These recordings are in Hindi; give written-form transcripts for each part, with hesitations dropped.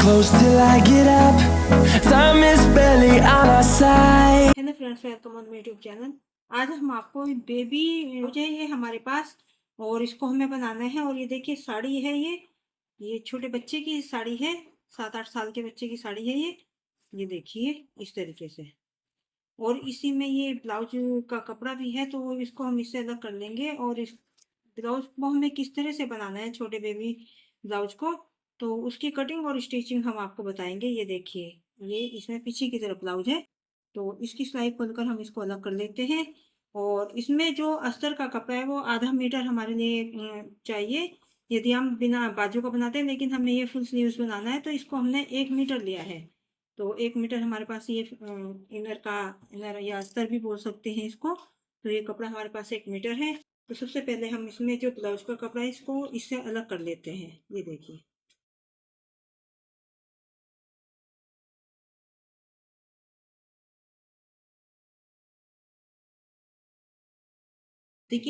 close till I get up. Time is barely on our side. Hello friends, welcome on मेरे यूट्यूब चैनल। आज हम आपको बेबी मुझे ये हमारे पास और इसको हमें बनाना है। और ये देखिए साड़ी है, ये छोटे बच्चे की साड़ी है, 7-8 साल के बच्चे की साड़ी है ये देखिए इस तरीके से। और इसी में ये ब्लाउज का कपड़ा भी है, तो इसको हम इससे अलग कर लेंगे। और इस ब्लाउज को हमें किस तरह से बनाना है, छोटे बेबी ब्लाउज को, तो उसकी कटिंग और स्टिचिंग हम आपको बताएंगे। ये देखिए, ये इसमें पीछे की तरफ ब्लाउज है, तो इसकी सिलाई खोलकर हम इसको अलग कर लेते हैं। और इसमें जो अस्तर का कपड़ा है वो आधा मीटर हमारे लिए चाहिए, यदि हम बिना बाजू का बनाते हैं। लेकिन हमें ये फुल स्लीव्स बनाना है, तो इसको हमने 1 मीटर लिया है। तो 1 मीटर हमारे पास ये इनर या अस्तर भी बोल सकते हैं इसको। तो ये कपड़ा हमारे पास 1 मीटर है। तो सबसे पहले हम इसमें जो ब्लाउज का कपड़ा है इसको इससे अलग कर लेते हैं। ये देखिए,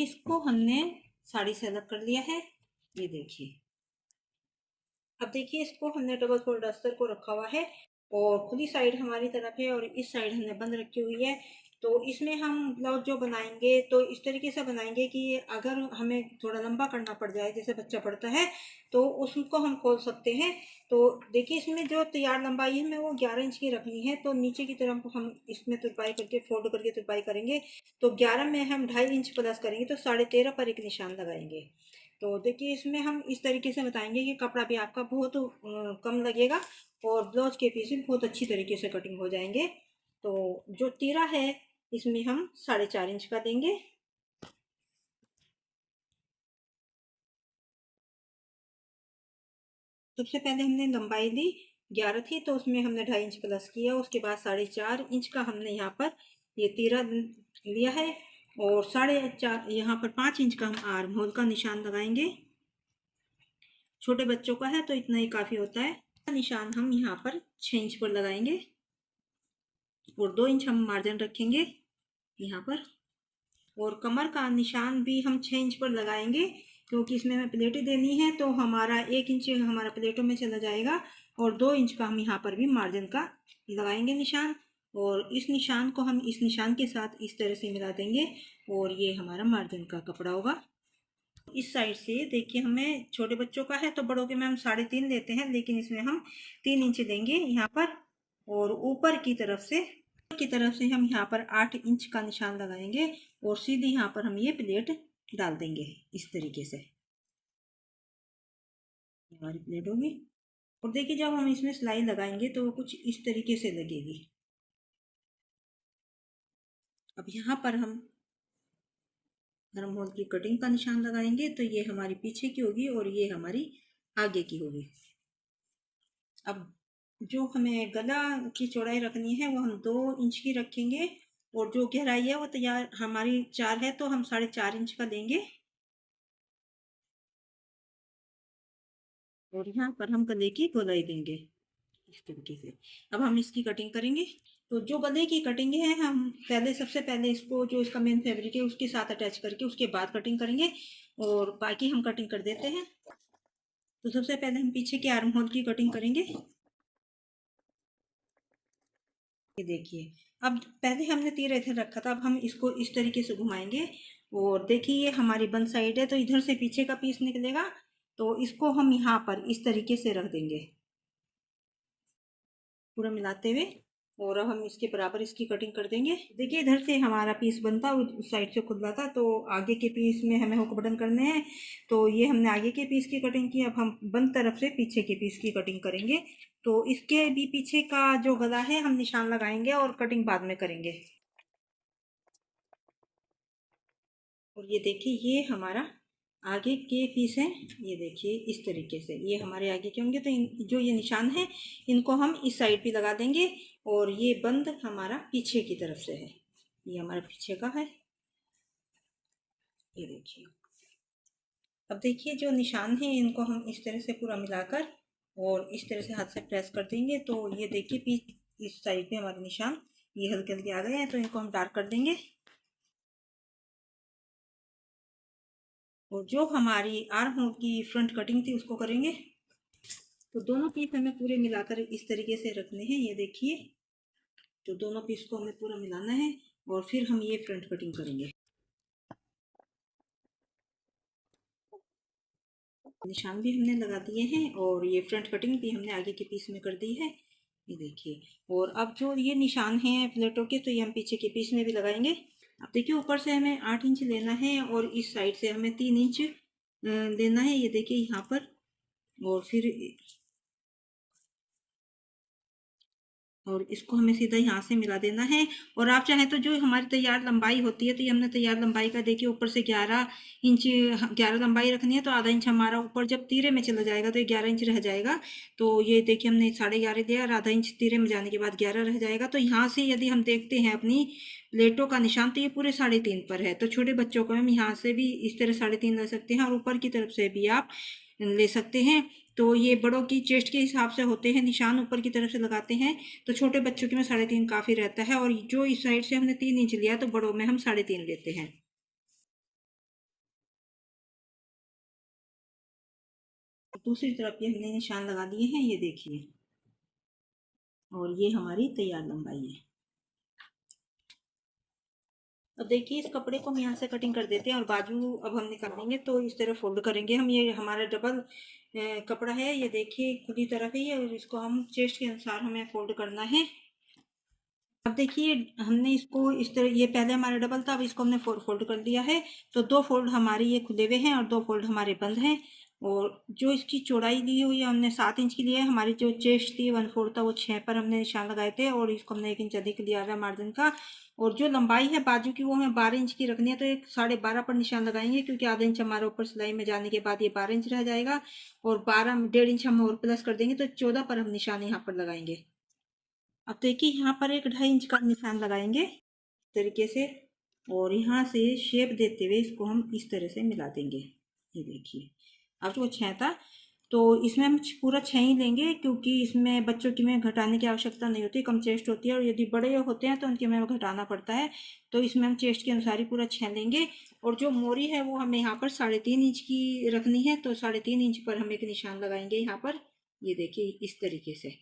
इसको हमने साड़ी से अलग कर लिया है। ये देखिए, अब देखिए इसको हमने डबल फोल्ड अस्तर को रखा हुआ है और खुली साइड हमारी तरफ है और इस साइड हमने बंद रखी हुई है। तो इसमें हम ब्लाउज जो बनाएंगे तो इस तरीके से बनाएंगे कि अगर हमें थोड़ा लंबा करना पड़ जाए, जैसे बच्चा पड़ता है, तो उसको हम खोल सकते हैं। तो देखिए, इसमें जो तैयार लंबाई है हमें वो 11 इंच की रखनी है। तो नीचे की तरफ हम इसमें तुरपाई करके फोल्ड करके तुरपाई करेंगे। तो 11 में हम 2.5 इंच प्लस करेंगे, तो 13.5 पर एक निशान लगाएंगे। तो देखिए, इसमें हम इस तरीके से बताएंगे कि कपड़ा भी आपका बहुत कम लगेगा और ब्लाउज के पीस भी बहुत अच्छी तरीके से कटिंग हो जाएंगे। तो जो तीरा है इसमें हम 4.5 इंच का देंगे। सबसे पहले हमने लंबाई ली 11 थी, तो उसमें हमने 2.5 इंच प्लस किया। उसके बाद 4.5 इंच का हमने यहाँ पर ये तीरा लिया है। और 4.5 यहाँ पर 5 इंच का हम आर्म होल का निशान लगाएंगे। छोटे बच्चों का है तो इतना ही काफ़ी होता है। निशान हम यहाँ पर 6 इंच पर लगाएंगे और 2 इंच हम मार्जिन रखेंगे यहाँ पर। और कमर का निशान भी हम 6 इंच पर लगाएंगे, क्योंकि इसमें हमें प्लेटें देनी है। तो हमारा 1 इंच हमारा प्लेटों में चला जाएगा और 2 इंच का हम यहाँ पर भी मार्जिन का लगाएंगे निशान। और इस निशान को हम इस निशान के साथ इस तरह से मिला देंगे और ये हमारा मार्जिन का कपड़ा होगा। इस साइड से देखिए, हमें छोटे बच्चों का है तो बड़ों के में हम 3.5 लेते हैं, लेकिन इसमें हम 3 इंच देंगे यहाँ पर। और ऊपर की तरफ से हम यहाँ पर 8 इंच का निशान लगाएंगे और सीधे यहाँ पर हम ये प्लेट डाल देंगे इस तरीके से। हमारी प्लेट होगी। और देखिए, जब हम इसमें सिलाई लगाएंगे तो वो कुछ इस तरीके से लगेगी। अब यहाँ पर हम आर्म होल की कटिंग का निशान लगाएंगे, तो ये हमारी पीछे की होगी और ये हमारी आगे की होगी। अब जो हमें गला की चौड़ाई रखनी है वो हम 2 इंच की रखेंगे। और जो गहराई है वो तैयार हमारी 4 है, तो हम 4.5 इंच का देंगे। और यहाँ पर हम गले की गोलाई देंगे इस तरीके से। अब हम इसकी कटिंग करेंगे। तो जो गले की कटिंग है, हम सबसे पहले इसको जो इसका मेन फैब्रिक है उसके साथ अटैच करके उसके बाद कटिंग करेंगे और बाकी हम कटिंग कर देते हैं। तो सबसे पहले हम पीछे के आर्म होल की कटिंग करेंगे। ये देखिए, अब पहले हमने तीर इधर रखा था, अब हम इसको इस तरीके से घुमाएंगे। और देखिए, ये हमारी बंद साइड है, तो इधर से पीछे का पीस निकलेगा। तो इसको हम यहाँ पर इस तरीके से रख देंगे पूरा मिलाते हुए। और अब हम इसके बराबर इसकी कटिंग कर देंगे। देखिए, इधर से हमारा पीस बनता उस साइड से खुला था, तो आगे के पीस में हमें हुक बटन करने हैं। तो ये हमने आगे के पीस की कटिंग की। अब हम बंद तरफ से पीछे के पीस की कटिंग करेंगे। तो इसके भी पीछे का जो गला है हम निशान लगाएंगे और कटिंग बाद में करेंगे। और ये देखिए, ये हमारा आगे के पीस हैं। ये देखिए इस तरीके से ये हमारे आगे के होंगे। तो जो ये निशान है इनको हम इस साइड भी लगा देंगे। और ये बंद हमारा पीछे की तरफ से है, ये हमारा पीछे का है। ये देखिए, अब देखिए जो निशान है इनको हम इस तरह से पूरा मिलाकर और इस तरह से हाथ से प्रेस कर देंगे। तो ये देखिए, इस साइड पे हमारे निशान ये हल्के हल्के आ गए हैं, तो इनको हम डार्क कर देंगे। और जो हमारी आर्म होल की फ्रंट कटिंग थी उसको करेंगे। तो दोनों पीस हमें पूरे मिलाकर इस तरीके से रखने हैं, ये देखिए। तो दोनों पीस को हमें पूरा मिलाना है और फिर हम ये फ्रंट कटिंग करेंगे। निशान भी हमने लगा दिए हैं और ये फ्रंट कटिंग भी हमने आगे के पीस में कर दी है, ये देखिए। और अब जो ये निशान हैं प्लेटों के, तो ये हम पीछे के पीस में भी लगाएंगे। अब देखिए ऊपर से हमें 8 इंच लेना है और इस साइड से हमें 3 इंच लेना है, ये देखिए यहाँ पर। और फिर और इसको हमें सीधा यहाँ से मिला देना है। और आप चाहें तो जो हमारी तैयार लंबाई होती है, तो ये हमने तैयार लंबाई का देखिए ऊपर से 11 इंच 11 लंबाई रखनी है, तो आधा इंच हमारा ऊपर जब तीरे में चला जाएगा तो ये 11 इंच रह जाएगा। तो ये देखिए हमने 11.5 दिया और आधा इंच तीरे में जाने के बाद 11 रह जाएगा। तो यहाँ से यदि हम देखते हैं अपनी प्लेटों का निशान, तो ये पूरे 3.5 पर है। तो छोटे बच्चों को हम यहाँ से भी इस तरह 3.5 ले सकते हैं और ऊपर की तरफ से भी आप ले सकते हैं। तो ये बड़ों की चेस्ट के हिसाब से होते हैं निशान, ऊपर की तरफ से लगाते हैं। तो छोटे बच्चों के में 3.5 काफ़ी रहता है। और जो इस साइड से हमने 3 इंच लिया, तो बड़ों में हम 3.5 लेते हैं। दूसरी तरफ ये हमने निशान लगा दिए हैं, ये देखिए। और ये हमारी तैयार लंबाई है। अब देखिए इस कपड़े को हम यहाँ से कटिंग कर देते हैं और बाजू अब हम निकालेंगे तो इस तरह फोल्ड करेंगे हम। ये हमारा डबल कपड़ा है, ये देखिए खुली तरफ है ये, और इसको हम चेस्ट के अनुसार हमें फोल्ड करना है। अब देखिए हमने इसको इस तरह, ये पहले हमारा डबल था, अब इसको हमने फोल्ड कर दिया है। तो 2 फोल्ड हमारे ये खुले हुए हैं और 2 फोल्ड हमारे बंद हैं। और जो इसकी चौड़ाई दी हुई है हमने 7 इंच की ली है। हमारी जो चेस्ट थी 1/4 था, वो 6 पर हमने निशान लगाए थे और इसको हमने 1 इंच अधिक लिया है मार्जिन का। और जो लंबाई है बाजू की वो हमें 12 इंच की रखनी है, तो एक 12.5 पर निशान लगाएंगे, क्योंकि आधा इंच हमारे ऊपर सिलाई में जाने के बाद ये 12 इंच रह जाएगा। और 1.5 इंच हम और प्लस कर देंगे, तो 14 पर हम निशान यहाँ पर लगाएंगे। अब देखिए यहाँ पर एक 2.5 इंच का निशान लगाएंगे इस तरीके से, और यहाँ से शेप देते हुए इसको हम इस तरह से मिला देंगे, ये देखिए। अब जो 6 था, तो इसमें हम पूरा 6 ही लेंगे, क्योंकि इसमें बच्चों की में घटाने की आवश्यकता नहीं होती, कम चेस्ट होती है। और यदि बड़े होते हैं तो उनकी में घटाना पड़ता है। तो इसमें हम चेस्ट के अनुसार ही पूरा 6 लेंगे। और जो मोरी है वो हमें यहाँ पर 3.5 इंच की रखनी है, तो 3.5 इंच पर हम एक निशान लगाएंगे यहाँ पर, ये देखिए इस तरीके से।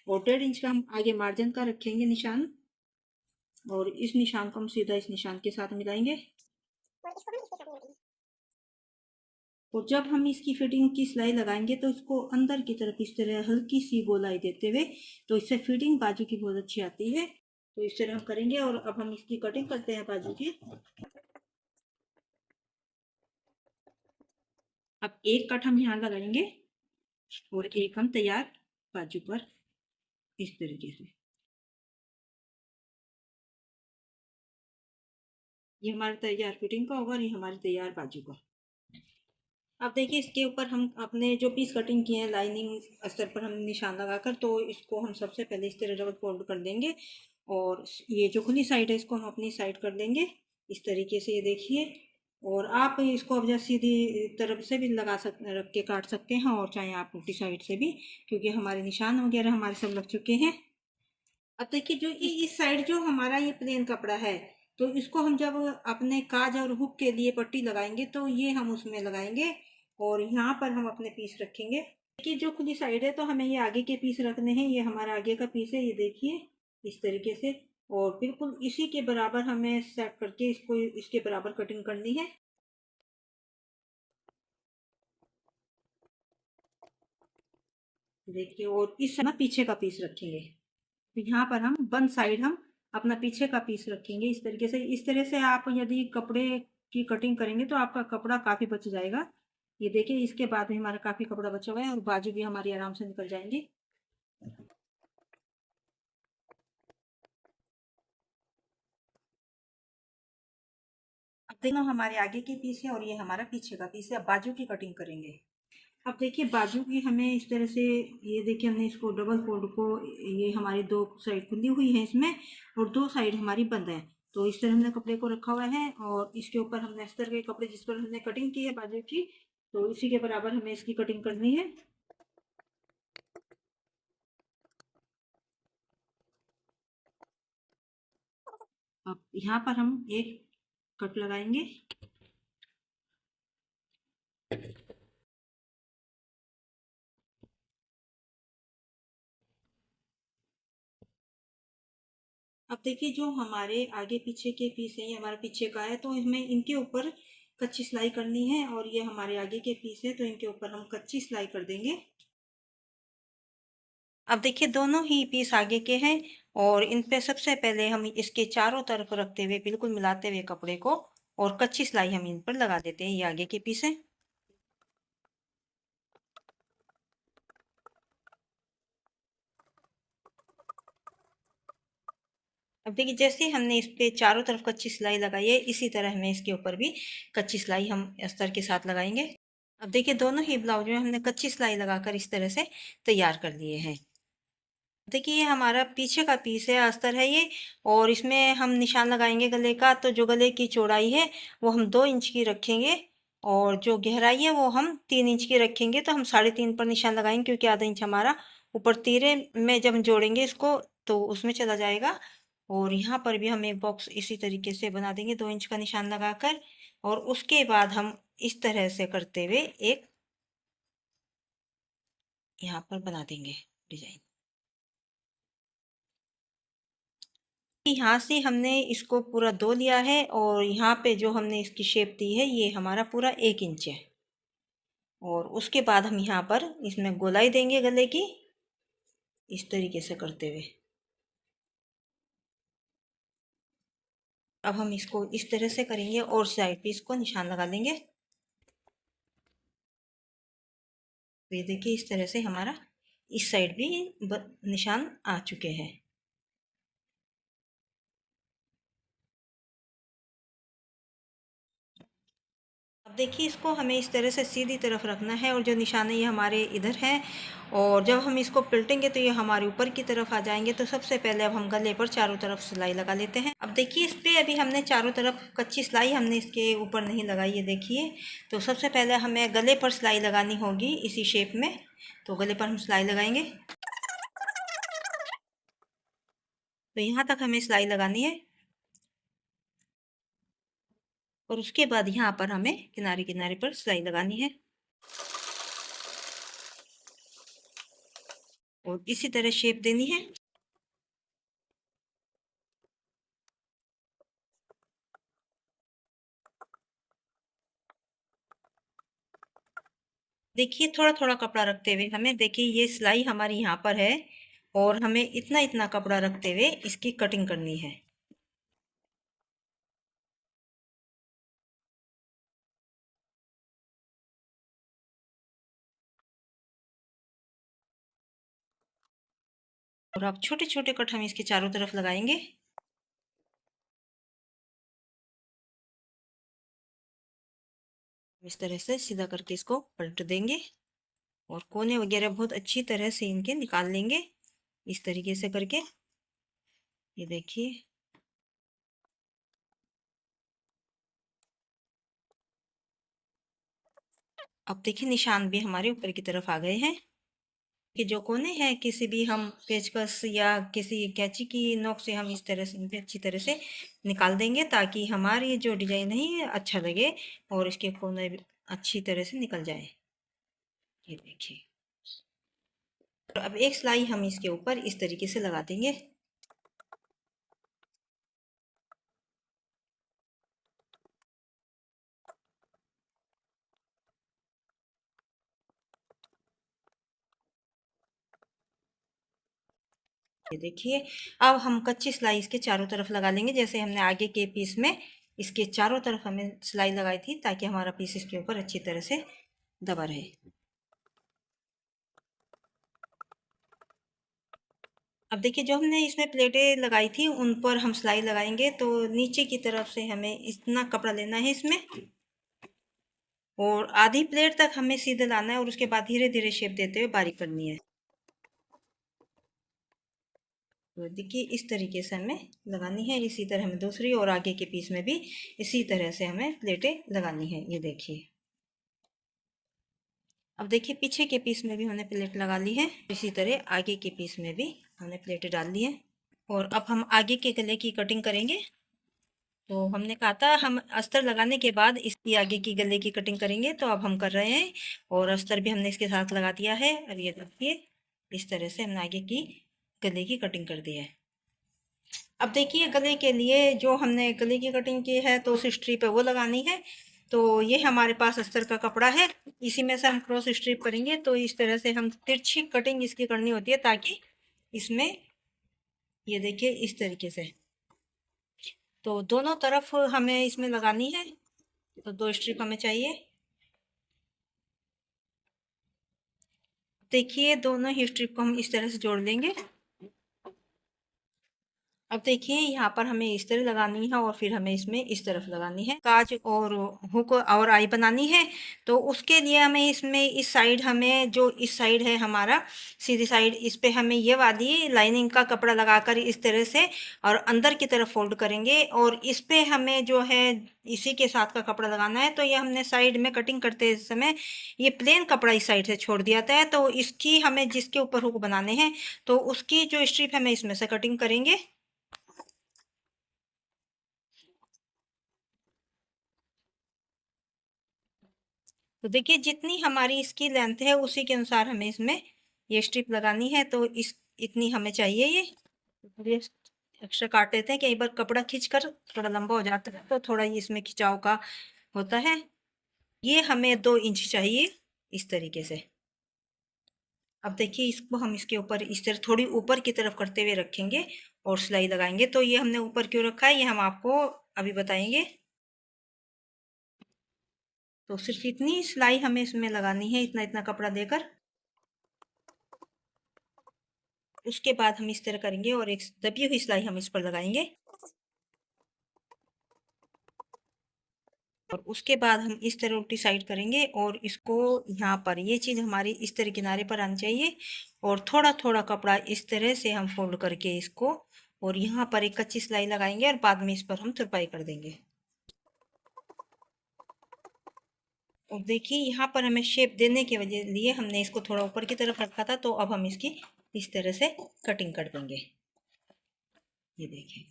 और 1.5 इंच का हम आगे मार्जिन का रखेंगे निशान, और इस निशान को हम सीधा इस निशान के साथ मिलाएंगे। और जब हम इसकी फिटिंग की सिलाई लगाएंगे, तो इसको अंदर की तरफ इस तरह हल्की सी गोलाई देते हुए, तो इससे फिटिंग बाजू की बहुत अच्छी आती है। तो इस तरह हम करेंगे। और अब हम इसकी कटिंग करते हैं बाजू की। अब एक कट हम यहाँ लगाएंगे और एक हम तैयार बाजू पर इस तरीके से। ये हमारा तैयार फिटिंग का होगा और ये हमारी तैयार बाजू का। अब देखिए इसके ऊपर हम अपने जो पीस कटिंग किए हैं लाइनिंग अस्तर पर हम निशान लगाकर, तो इसको हम सबसे पहले इस तरह डबल फोल्ड कर देंगे। और ये जो खुली साइड है इसको हम अपनी साइड कर देंगे इस तरीके से, ये देखिए। और आप इसको अब जैसे सीधी तरफ से भी लगा रख के काट सकते हैं, और चाहे आप उल्टी साइड से भी, क्योंकि हमारे निशान वगैरह हमारे सब लग चुके हैं। अब देखिए जो इस साइड जो हमारा ये प्लेन कपड़ा है, तो इसको हम जब अपने काज और हुक के लिए पट्टी लगाएंगे, तो ये हम उसमें लगाएंगे और यहाँ पर हम अपने पीस रखेंगे। देखिए जो खुली साइड है, तो हमें ये आगे के पीस रखने हैं, ये हमारा आगे का पीस है, ये देखिए इस तरीके से। और बिल्कुल इसी के बराबर हमें सेट करके इसको इसके बराबर कटिंग करनी है। देखिए और इस ना पीछे का पीस रखेंगे, तो यहाँ पर हम वन साइड हम अपना पीछे का पीस रखेंगे इस तरीके से। इस तरह से आप यदि कपड़े की कटिंग करेंगे, तो आपका कपड़ा काफ़ी बच जाएगा। ये देखिए इसके बाद भी हमारा काफ़ी कपड़ा बचा हुआ है और बाजू भी हमारी आराम से निकल जाएंगी। अब देखो हमारे आगे के पीस है और ये हमारा पीछे का पीस है। अब बाजू की कटिंग करेंगे। अब देखिए बाजू की हमें इस तरह से, ये देखिए हमने इसको डबल फोल्ड को, ये हमारी 2 साइड खुली हुई है इसमें और 2 साइड हमारी बंद है। तो इस तरह हमने कपड़े को रखा हुआ है और इसके ऊपर हमने अस्तर के कपड़े जिस पर हमने कटिंग की है बाजू की, तो इसी के बराबर हमें इसकी कटिंग करनी है। अब यहाँ पर हम एक कट लगाएंगे। अब देखिए जो हमारे आगे पीछे के पीस हैं, ये हमारा पीछे का है, तो हमें इनके ऊपर कच्ची सिलाई करनी है, और ये हमारे आगे के पीस है तो इनके ऊपर हम कच्ची सिलाई कर देंगे। अब देखिए दोनों ही पीस आगे के हैं, और इन पे सबसे पहले हम इसके चारों तरफ रखते हुए बिल्कुल मिलाते हुए कपड़े को, और कच्ची सिलाई हम इन पर लगा देते हैं। ये आगे के पीस है। अब देखिए जैसे हमने इस पे चारों तरफ कच्ची सिलाई लगाई है, इसी तरह हमें इसके ऊपर भी कच्ची सिलाई हम अस्तर के साथ लगाएंगे। अब देखिए दोनों ही ब्लाउज में हमने कच्ची सिलाई लगाकर इस तरह से तैयार कर लिए हैं। देखिए ये हमारा पीछे का पीस है, अस्तर है ये, और इसमें हम निशान लगाएंगे गले का। तो जो गले की चौड़ाई है वो हम 2 इंच की रखेंगे, और जो गहराई है वो हम 3 इंच की रखेंगे। तो हम 3.5 पर निशान लगाएंगे, क्योंकि आधा इंच हमारा ऊपर तीरे में जब हम जोड़ेंगे इसको तो उसमें चला जाएगा। और यहाँ पर भी हम एक बॉक्स इसी तरीके से बना देंगे 2 इंच का निशान लगाकर, और उसके बाद हम इस तरह से करते हुए एक यहाँ पर बना देंगे डिजाइन। यहाँ से हमने इसको पूरा दो लिया है, और यहाँ पे जो हमने इसकी शेप दी है ये हमारा पूरा 1 इंच है। और उसके बाद हम यहाँ पर इसमें गोलाई देंगे गले की, इस तरीके से करते हुए। अब हम इसको इस तरह से करेंगे, और साइड पे इसको निशान लगा लेंगे। तो ये देखिए इस तरह से हमारा इस साइड भी निशान आ चुके हैं। अब देखिए इसको हमें इस तरह से सीधी तरफ रखना है, और जो निशान है ये हमारे इधर है, और जब हम इसको पलटेंगे तो ये हमारे ऊपर की तरफ आ जाएंगे। तो सबसे पहले अब हम गले पर चारों तरफ सिलाई लगा लेते हैं। अब देखिए इस पे अभी हमने चारों तरफ कच्ची सिलाई हमने इसके ऊपर नहीं लगाई है, देखिए। तो सबसे पहले हमें गले पर सिलाई लगानी होगी इसी शेप में। तो गले पर हम सिलाई लगाएंगे, तो यहाँ तक हमें सिलाई लगानी है, और उसके बाद यहाँ पर हमें किनारे किनारे पर सिलाई लगानी है, और इसी तरह शेप देनी है। देखिए थोड़ा थोड़ा कपड़ा रखते हुए हमें, देखिए ये सिलाई हमारी यहाँ पर है, और हमें इतना इतना कपड़ा रखते हुए इसकी कटिंग करनी है। और अब छोटे छोटे कट हम इसके चारों तरफ लगाएंगे। इस तरह से सीधा करके इसको पलट देंगे, और कोने वगैरह बहुत अच्छी तरह से इनके निकाल लेंगे, इस तरीके से करके। ये देखिए अब देखिए निशान भी हमारे ऊपर की तरफ आ गए हैं। कि जो कोने हैं किसी भी हम पेचकस या किसी कैंची की नोक से हम इस तरह से इनके अच्छी तरह से निकाल देंगे, ताकि हमारी जो डिजाइन है ये अच्छा लगे, और इसके कोने भी अच्छी तरह से निकल जाए। ये देखिए, और अब एक सिलाई हम इसके ऊपर इस तरीके से लगा देंगे। ये देखिए अब हम कच्ची सिलाई इसके चारों तरफ लगा लेंगे, जैसे हमने आगे के पीस में इसके चारों तरफ हमें सिलाई लगाई थी, ताकि हमारा पीस इसके ऊपर अच्छी तरह से दबा रहे। अब देखिए जो हमने इसमें प्लेटें लगाई थी उन पर हम सिलाई लगाएंगे, तो नीचे की तरफ से हमें इतना कपड़ा लेना है इसमें, और आधी प्लेट तक हमें सीधे लाना है, और उसके बाद धीरे धीरे शेप देते हुए बारीक करनी है। तो देखिए इस तरीके से हमें लगानी है। इसी तरह हमें दूसरी और आगे के पीस में भी इसी तरह से हमें प्लेटें लगानी है। ये देखिए अब देखिए पीछे के पीस में भी हमने प्लेट लगा ली है, इसी तरह आगे के पीस में भी हमने प्लेटें डाल ली है। और अब हम आगे के गले की कटिंग करेंगे। तो हमने कहा था हम अस्तर लगाने के बाद इसकी आगे की गले की कटिंग करेंगे, तो अब हम कर रहे हैं, और अस्तर भी हमने इसके साथ लगा दिया है। और ये देखिए इस तरह से हमने आगे की गले की कटिंग कर दी है। अब देखिए गले के लिए जो हमने गले की कटिंग की है तो उस स्ट्रिप पे वो लगानी है। तो ये हमारे पास अस्तर का कपड़ा है, इसी में से हम क्रॉस स्ट्रिप करेंगे। तो इस तरह से हम तिरछी कटिंग इसकी करनी होती है ताकि इसमें ये देखिए इस तरीके से तो दोनों तरफ हमें इसमें लगानी है। तो 2 स्ट्रिप हमें चाहिए। देखिए दोनों ही स्ट्रिप को हम इस तरह से जोड़ लेंगे। अब देखिए यहाँ पर हमें इस तरह लगानी है और फिर हमें इसमें इस तरफ लगानी है। काज और हुक और आई बनानी है। तो उसके लिए हमें इसमें इस साइड हमें जो इस साइड है हमारा सीधी साइड, इस पे हमें ये वाली लाइनिंग का कपड़ा लगाकर इस तरह से और अंदर की तरफ फोल्ड करेंगे और इस पे हमें जो है इसी के साथ का कपड़ा लगाना है। तो ये हमने साइड में कटिंग करते समय ये प्लेन कपड़ा इस साइड से छोड़ दिया था। तो इसकी हमें जिसके ऊपर हुक बनाने हैं तो उसकी जो स्ट्रिप हमें इसमें से कटिंग करेंगे। तो देखिए जितनी हमारी इसकी लेंथ है उसी के अनुसार हमें इसमें ये स्ट्रिप लगानी है। तो इस इतनी हमें चाहिए। ये एक्स्ट्रा काट देते हैं, कई बार कपड़ा खींचकर थोड़ा लंबा हो जाता है तो थोड़ा ये इसमें खिंचाव का होता है। ये हमें 2 इंच चाहिए इस तरीके से। अब देखिए इसको हम इसके ऊपर इस तरह थोड़ी ऊपर की तरफ करते हुए रखेंगे और सिलाई लगाएंगे। तो ये हमने ऊपर क्यों रखा है ये हम आपको अभी बताएंगे। तो सिर्फ इतनी सिलाई हमें इसमें लगानी है, इतना इतना कपड़ा देकर। उसके बाद हम इस तरह करेंगे और एक दबी हुई सिलाई हम इस पर लगाएंगे और उसके बाद हम इस तरह उल्टी साइड करेंगे और इसको यहाँ पर ये चीज़ हमारी इस तरह किनारे पर आनी चाहिए और थोड़ा थोड़ा कपड़ा इस तरह से हम फोल्ड करके इसको और यहाँ पर एक कच्ची सिलाई लगाएंगे और बाद में इस पर हम तुरपाई कर देंगे। और देखिए यहाँ पर हमें शेप देने के वजह लिए हमने इसको थोड़ा ऊपर की तरफ रखा था। तो अब हम इसकी इस तरह से कटिंग कर देंगे। ये देखिए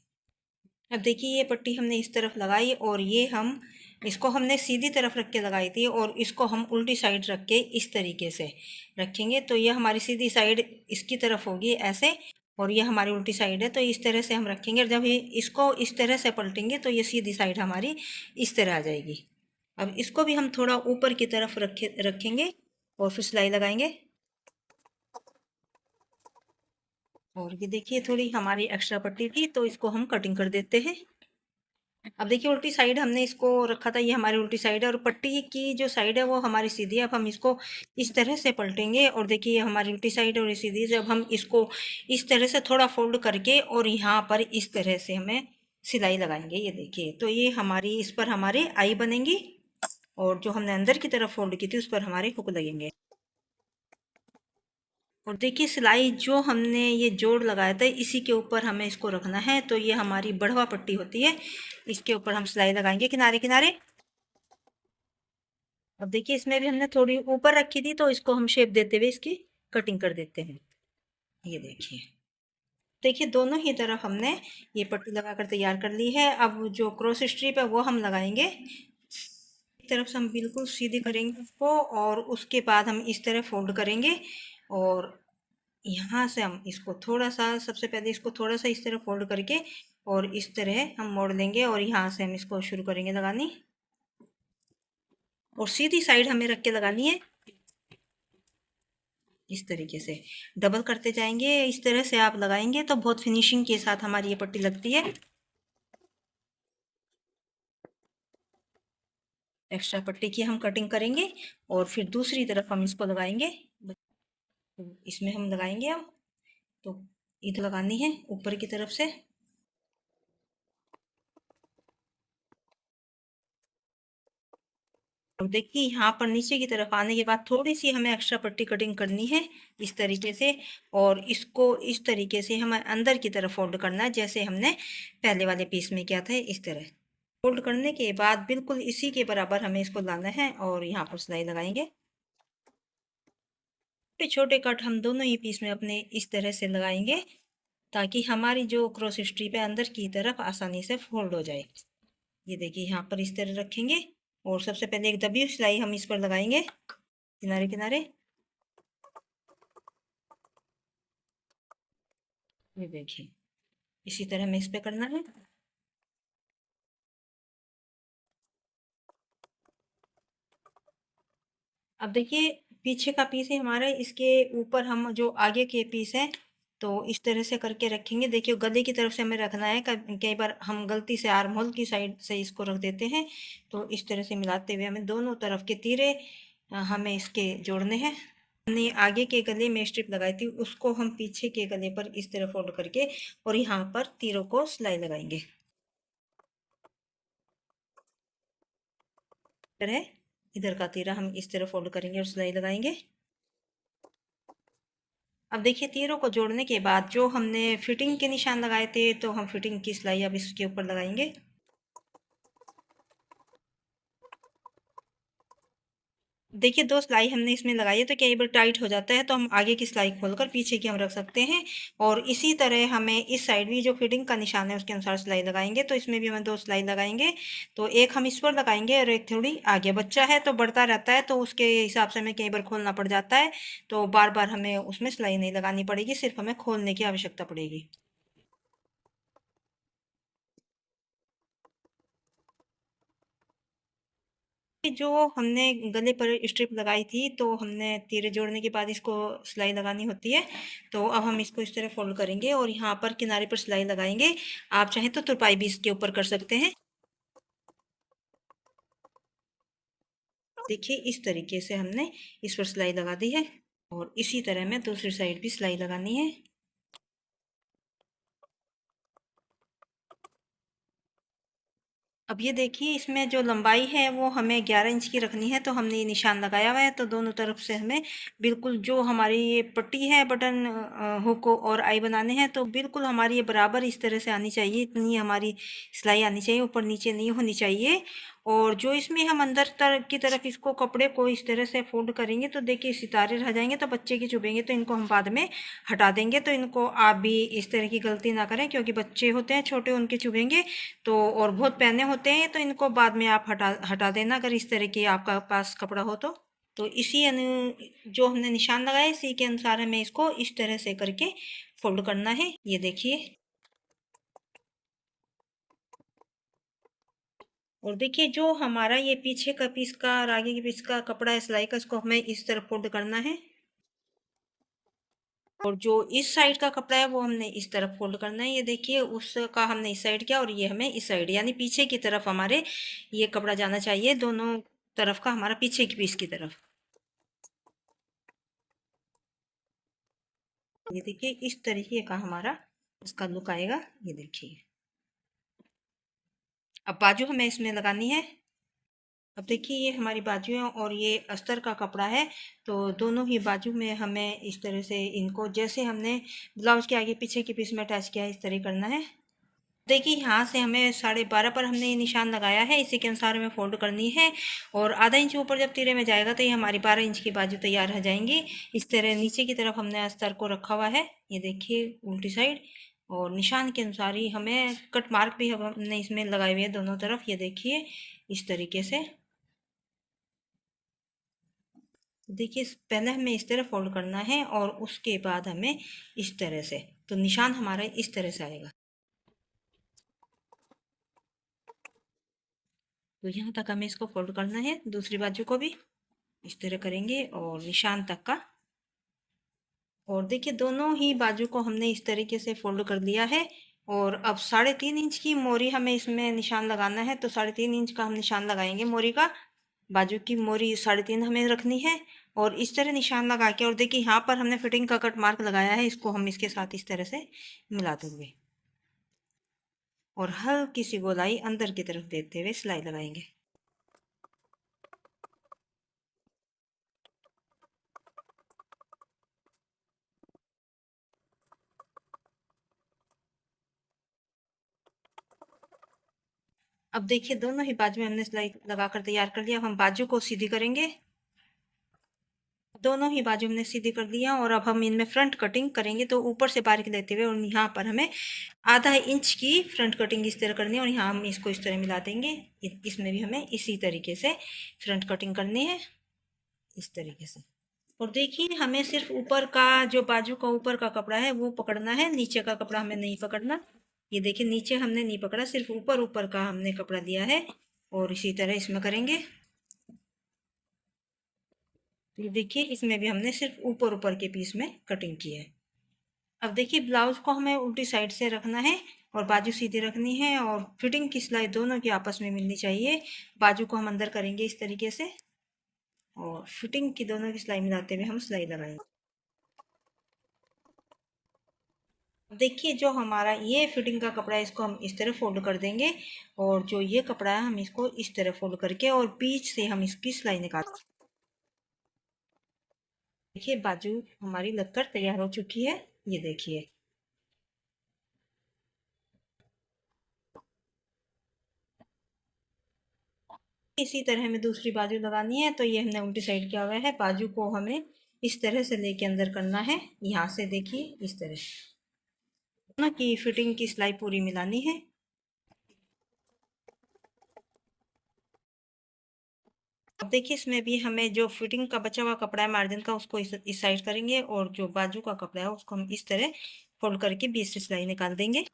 अब देखिए ये पट्टी हमने इस तरफ लगाई और ये हम इसको हमने सीधी तरफ रख के लगाई थी और इसको हम उल्टी साइड रख के इस तरीके से रखेंगे। तो ये हमारी सीधी साइड इसकी तरफ होगी ऐसे और ये हमारी उल्टी साइड है। तो इस तरह से हम रखेंगे और जब ये इसको इस तरह से पलटेंगे तो ये सीधी साइड हमारी इस तरह आ जाएगी। अब इसको भी हम थोड़ा ऊपर की तरफ रखेंगे और फिर सिलाई लगाएंगे। और ये देखिए थोड़ी हमारी एक्स्ट्रा पट्टी थी तो इसको हम कटिंग कर देते हैं। अब देखिए उल्टी साइड हमने इसको रखा था, ये हमारी उल्टी साइड है और पट्टी की जो साइड है वो हमारी सीधी है। अब हम इसको इस तरह से पलटेंगे और देखिए ये हमारी उल्टी साइड है और ये सीधी है। जब हम इसको इस तरह से थोड़ा फोल्ड करके और यहाँ पर इस तरह से हमें सिलाई लगाएंगे। ये देखिए तो ये हमारी इस पर हमारी आई बनेंगी और जो हमने अंदर की तरफ फोल्ड की थी उस पर हमारे हुक लगेंगे। और देखिए सिलाई जो हमने ये जोड़ लगाया था इसी के ऊपर हमें इसको रखना है। तो ये हमारी बढ़वा पट्टी होती है, इसके ऊपर हम सिलाई लगाएंगे किनारे किनारे। अब देखिए इसमें भी हमने थोड़ी ऊपर रखी थी तो इसको हम शेप देते हुए इसकी कटिंग कर देते हैं। ये देखिए देखिए दोनों ही तरफ हमने ये पट्टी लगाकर तैयार कर ली है। अब जो क्रॉस स्ट्रिप है वो हम लगाएंगे। एक तरफ से हम बिल्कुल सीधी करेंगे उसको और उसके बाद हम इस तरह फोल्ड करेंगे और यहाँ से हम इसको थोड़ा सा सबसे पहले इसको थोड़ा सा इस तरह फोल्ड करके और इस तरह हम मोड़ लेंगे और यहाँ से हम इसको शुरू करेंगे लगानी और सीधी साइड हमें रख के लगानी है। इस तरीके से डबल करते जाएंगे। इस तरह से आप लगाएंगे तो बहुत फिनिशिंग के साथ हमारी ये पट्टी लगती है। एक्स्ट्रा पट्टी की हम कटिंग करेंगे और फिर दूसरी तरफ हम इसको लगाएंगे। तो इसमें हम लगाएंगे अब तो इधर लगानी है ऊपर की तरफ से। और देखिए यहाँ पर नीचे की तरफ आने के बाद थोड़ी सी हमें एक्स्ट्रा पट्टी कटिंग करनी है इस तरीके से और इसको इस तरीके से हमें अंदर की तरफ फोल्ड करना है जैसे हमने पहले वाले पीस में किया था। इस तरह फोल्ड करने के बाद बिल्कुल इसी के बराबर हमें इसको लाना है और यहाँ पर सिलाई लगाएंगे। छोटे छोटे कट हम दोनों ही पीस में अपने इस तरह से लगाएंगे ताकि हमारी जो क्रॉस स्ट्रिप है अंदर की तरफ आसानी से फोल्ड हो जाए। ये देखिए यहाँ पर इस तरह रखेंगे और सबसे पहले एक दबी हुई सिलाई हम इस पर लगाएंगे किनारे किनारे। ये देखिए इसी तरह हमें इस पे करना है। अब देखिए पीछे का पीस है हमारा, इसके ऊपर हम जो आगे के पीस है तो इस तरह से करके रखेंगे। देखिए गले की तरफ से हमें रखना है, कई बार हम गलती से आर्म होल की साइड से इसको रख देते हैं। तो इस तरह से मिलाते हुए हमें दोनों तरफ के तीरे हमें इसके जोड़ने हैं। हमने आगे के गले में स्ट्रिप लगाई थी, उसको हम पीछे के गले पर इस तरह फोल्ड करके और यहाँ पर तीरों को सिलाई लगाएंगे। तरह इधर का तीरा हम इस तरह फोल्ड करेंगे और सिलाई लगाएंगे। अब देखिए तीरों को जोड़ने के बाद जो हमने फिटिंग के निशान लगाए थे तो हम फिटिंग की सिलाई अब इसके ऊपर लगाएंगे। देखिए दो सिलाई हमने इसमें लगाई है, तो कई बार टाइट हो जाता है तो हम आगे की सिलाई खोलकर पीछे की हम रख सकते हैं। और इसी तरह हमें इस साइड भी जो फिटिंग का निशान है उसके अनुसार सिलाई लगाएंगे। तो इसमें भी हमें दो सिलाई लगाएंगे, तो एक हम इस पर लगाएंगे और एक थोड़ी आगे। बच्चा है तो बढ़ता रहता है तो उसके हिसाब से हमें कई बार खोलना पड़ जाता है, तो बार बार हमें उसमें सिलाई नहीं लगानी पड़ेगी, सिर्फ हमें खोलने की आवश्यकता पड़ेगी। जो हमने गले पर स्ट्रिप लगाई थी तो हमने तीरे जोड़ने के बाद इसको सिलाई लगानी होती है। तो अब हम इसको इस तरह फोल्ड करेंगे और यहाँ पर किनारे पर सिलाई लगाएंगे। आप चाहें तो तुरपाई भी इसके ऊपर कर सकते हैं। देखिए इस तरीके से हमने इस पर सिलाई लगा दी है और इसी तरह में दूसरी साइड भी सिलाई लगानी है। अब ये देखिए इसमें जो लंबाई है वो हमें 11 इंच की रखनी है, तो हमने ये निशान लगाया हुआ है। तो दोनों तरफ से हमें बिल्कुल जो हमारी ये पट्टी है बटन हुक और आई बनाने हैं, तो बिल्कुल हमारी ये बराबर इस तरह से आनी चाहिए, इतनी हमारी सिलाई आनी चाहिए, ऊपर नीचे नहीं होनी चाहिए। और जो इसमें हम अंदर की तरफ इसको कपड़े को इस तरह से फोल्ड करेंगे तो देखिए सितारे रह जाएंगे, तो बच्चे की चुभेंगे, तो इनको हम बाद में हटा देंगे। तो इनको आप भी इस तरह की गलती ना करें, क्योंकि बच्चे होते हैं छोटे, उनके चुभेंगे तो, और बहुत पहने होते हैं, तो इनको बाद में आप हटा हटा देना अगर इस तरह की आपका पास कपड़ा हो तो। तो इसी जो हमने निशान लगाए इसी के अनुसार हमें इसको इस तरह से करके फोल्ड करना है। ये देखिए, और देखिए जो हमारा ये पीछे का पीस का और आगे के पीस का कपड़ा है सिलाई का, इसको हमें इस तरह फोल्ड करना है। और जो इस साइड का कपड़ा है वो हमने इस तरफ फोल्ड करना है। ये देखिए उसका हमने इस साइड किया और ये हमें इस साइड, यानी पीछे की तरफ हमारे ये कपड़ा जाना चाहिए, दोनों तरफ का हमारा पीछे की पीस की तरफ। ये देखिए इस तरीके का हमारा इसका लुक आएगा। ये देखिए अब बाजू हमें इसमें लगानी है। अब देखिए ये हमारी बाजू है और ये अस्तर का कपड़ा है, तो दोनों ही बाजू में हमें इस तरह से इनको जैसे हमने ब्लाउज के आगे पीछे के पीस में अटैच किया है इस तरह करना है। देखिए यहाँ से हमें 12.5 पर हमने ये निशान लगाया है, इसी के अनुसार हमें फोल्ड करनी है। और आधा इंच ऊपर जब तीरे में जाएगा तो ये हमारी 12 इंच की बाजू तैयार रह जाएंगी। इस तरह नीचे की तरफ हमने अस्तर को रखा हुआ है, ये देखिए उल्टी साइड, और निशान के अनुसार ही हमें कट मार्क भी हमने इसमें लगाए हुए हैं दोनों तरफ। ये देखिए इस तरीके से, देखिए पहले हमें इस तरह फोल्ड करना है और उसके बाद हमें इस तरह से, तो निशान हमारा इस तरह से आएगा। तो यहाँ तक हमें इसको फोल्ड करना है, दूसरी बाजू को भी इस तरह करेंगे और निशान तक का। और देखिए दोनों ही बाजू को हमने इस तरीके से फोल्ड कर लिया है। और अब 3.5 इंच की मोरी हमें इसमें निशान लगाना है, तो 3.5 इंच का हम निशान लगाएंगे मोरी का। बाजू की मोरी 3.5 हमें रखनी है और इस तरह निशान लगा के, और देखिए यहाँ पर हमने फिटिंग का कट मार्क लगाया है, इसको हम इसके साथ इस तरह से मिला देंगे और हल्की सी गोलाई अंदर की तरफ देते हुए सिलाई लगाएंगे। अब देखिए दोनों ही बाजू में हमने सिलाई लगाकर तैयार कर लिया। अब हम बाजू को सीधी करेंगे, दोनों ही बाजू हमने सीधी कर दिया और अब हम इनमें फ्रंट कटिंग करेंगे। तो ऊपर से बारीक लेते हुए और यहाँ पर हमें आधा इंच की फ्रंट कटिंग इस तरह करनी है और यहाँ हम इसको इस तरह मिला देंगे। इसमें भी हमें इसी तरीके से फ्रंट कटिंग करनी है, इस तरीके से। और देखिए हमें सिर्फ ऊपर का जो बाजू का ऊपर का कपड़ा है वो पकड़ना है, नीचे का कपड़ा हमें नहीं पकड़ना। ये देखिए नीचे हमने नहीं पकड़ा, सिर्फ ऊपर ऊपर का हमने कपड़ा दिया है। और इसी तरह इसमें करेंगे। ये देखिए इसमें भी हमने सिर्फ ऊपर ऊपर के पीस में कटिंग की है। अब देखिए ब्लाउज को हमें उल्टी साइड से रखना है और बाजू सीधी रखनी है और फिटिंग की सिलाई दोनों की आपस में मिलनी चाहिए। बाजू को हम अंदर करेंगे इस तरीके से और फिटिंग की दोनों की सिलाई मिलाते हुए हम सिलाई लगाएंगे। देखिए जो हमारा ये फिटिंग का कपड़ा है इसको हम इस तरह फोल्ड कर देंगे और जो ये कपड़ा है हम इसको इस तरह फोल्ड करके और बीच से हम इसकी सिलाई निकाल। देखिए बाजू हमारी लगकर तैयार हो चुकी है। ये देखिए इसी तरह हमें दूसरी बाजू लगानी है। तो ये हमने उल्टी साइड किया हुआ है, बाजू को हमें इस तरह से लेके अंदर करना है। यहाँ से देखिए इस तरह ना कि फिटिंग की सिलाई पूरी मिलानी है। अब देखिए इसमें भी हमें जो फिटिंग का बचा हुआ कपड़ा है मार्जिन का उसको इस साइड करेंगे और जो बाजू का कपड़ा है उसको हम इस तरह फोल्ड करके बीच से सिलाई निकाल देंगे।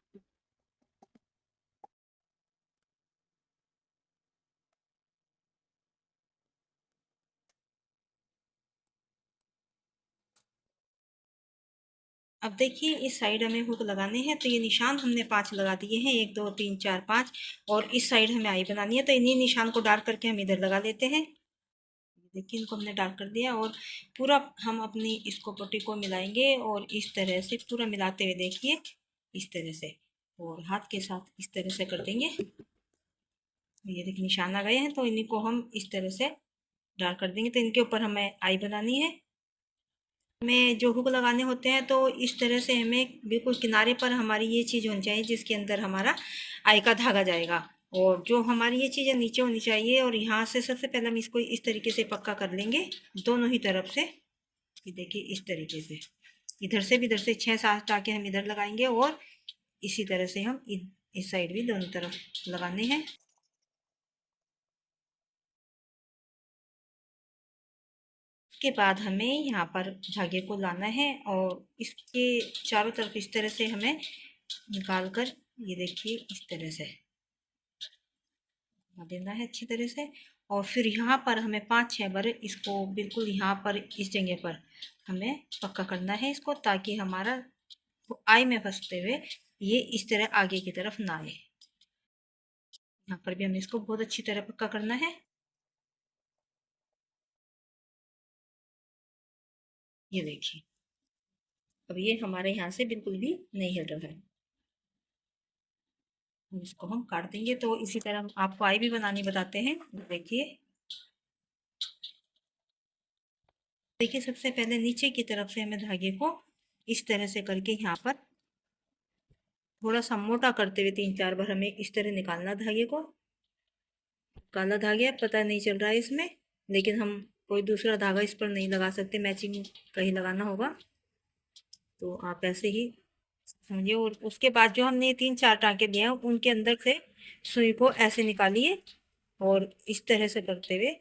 अब देखिए इस साइड हमें हुक लगाने हैं। तो ये निशान हमने 5 लगा दिए हैं, 1 2 3 4 5। और इस साइड हमें आई बनानी है तो इन्हीं निशान को डार्क करके हम इधर लगा लेते हैं। देखिए इनको हमने डार्क कर दिया और पूरा हम अपनी इसको पट्टी को मिलाएंगे और इस तरह से पूरा मिलाते हुए देखिए इस तरह से और हाथ के साथ इस तरह से कर देंगे। ये देखिए निशान आ गए हैं तो इन्हीं को हम इस तरह से डार्क कर देंगे। तो इनके ऊपर हमें आई बनानी है। हमें जो हुक लगाने होते हैं तो इस तरह से हमें बिल्कुल किनारे पर हमारी ये चीज़ होनी चाहिए जिसके अंदर हमारा आई का धागा जाएगा और जो हमारी ये चीज़ें नीचे होनी चाहिए। और यहाँ से सबसे पहले हम इसको इस तरीके से पक्का कर लेंगे दोनों ही तरफ से। ये देखिए इस तरीके से इधर से 6-7 टाके हम इधर लगाएंगे और इसी तरह से हम इस साइड भी दोनों तरफ लगाने हैं। उसके बाद हमें यहाँ पर धागे को लाना है और इसके चारों तरफ इस तरह से हमें निकाल कर ये देखिए इस तरह से देना है अच्छी तरह से। और फिर यहाँ पर हमें 5-6 बार इसको बिल्कुल यहाँ पर इस जगह पर हमें पक्का करना है इसको, ताकि हमारा आई में फंसते हुए ये इस तरह आगे की तरफ ना आए। यहाँ पर भी हमें इसको बहुत अच्छी तरह पक्का करना है। ये देखिए अब ये हमारे यहाँ से बिल्कुल भी नहीं हिल रहा है। इसको हम काट देंगे। तो इसी तरह हम आपको आई भी बनानी बताते हैं। देखिए देखिए सबसे पहले नीचे की तरफ से हमें धागे को इस तरह से करके यहाँ पर थोड़ा सा मोटा करते हुए 3-4 बार हमें इस तरह निकालना धागे को। काला धागा पता नहीं चल रहा है इसमें, लेकिन हम कोई दूसरा धागा इस पर नहीं लगा सकते, मैचिंग का ही लगाना होगा। तो आप ऐसे ही समझिए। और उसके बाद जो हमने 3-4 टाँके दिए हैं उनके अंदर से सुई को ऐसे निकालिए और इस तरह से करते हुए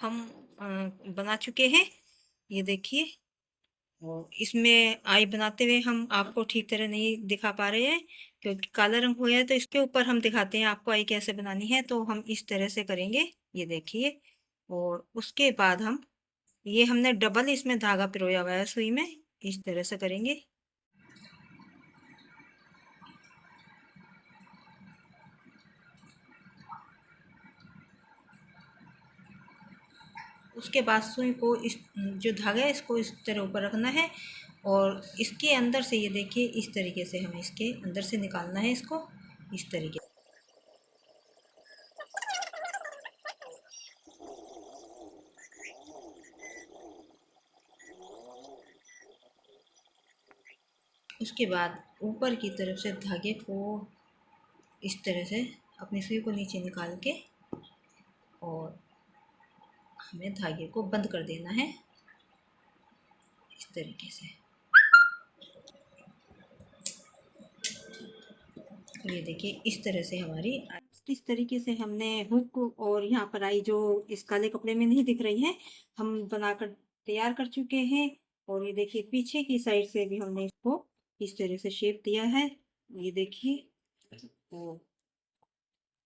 हम बना चुके हैं। ये देखिए और इसमें आई बनाते हुए हम आपको ठीक तरह नहीं दिखा पा रहे हैं क्योंकि काला रंग हो गया है। तो इसके ऊपर हम दिखाते हैं आपको आई कैसे बनानी है। तो हम इस तरह से करेंगे ये देखिए। और उसके बाद हम ये हमने डबल इसमें धागा पिरोया हुआ है सुई में, इस तरह से करेंगे। उसके बाद सुई को इस जो धागा है इसको इस तरह ऊपर रखना है और इसके अंदर से ये देखिए इस तरीके से हमें इसके अंदर से निकालना है इसको इस तरीके से। उसके बाद ऊपर की तरफ से धागे को इस तरह से अपनी सुई को नीचे निकाल के और हमें धागे को बंद कर देना है इस तरीके से। ये देखिए इस तरह से हमारी इस तरीके से हमने हुक और यहाँ पर आई जो इस काले कपड़े में नहीं दिख रही है, हम बनाकर तैयार कर चुके हैं। और ये देखिए पीछे की साइड से भी हमने इसको इस तरह से शेप दिया है, ये देखिए। तो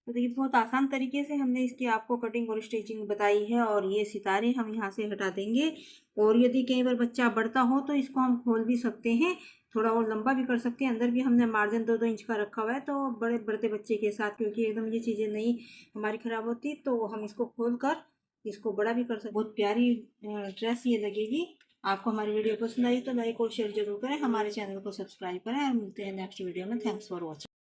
देखिए बहुत आसान तरीके से हमने इसकी आपको कटिंग और स्टिचिंग बताई है। और ये सितारे हम यहाँ से हटा देंगे। और यदि कई बार बच्चा बढ़ता हो तो इसको हम खोल भी सकते हैं, थोड़ा और लंबा भी कर सकते हैं। अंदर भी हमने मार्जिन 2-2 इंच का रखा हुआ है, तो बड़े बढ़ते बच्चे के साथ, क्योंकि एकदम ये चीज़ें नहीं हमारी ख़राब होती, तो हम इसको खोल कर इसको बड़ा भी कर सकते। बहुत प्यारी ड्रेस ये लगेगी। आपको हमारी वीडियो पसंद आई तो लाइक और शेयर जरूर करें, हमारे चैनल को सब्सक्राइब करें और मिलते हैं नेक्स्ट वीडियो में। Thanks for watching.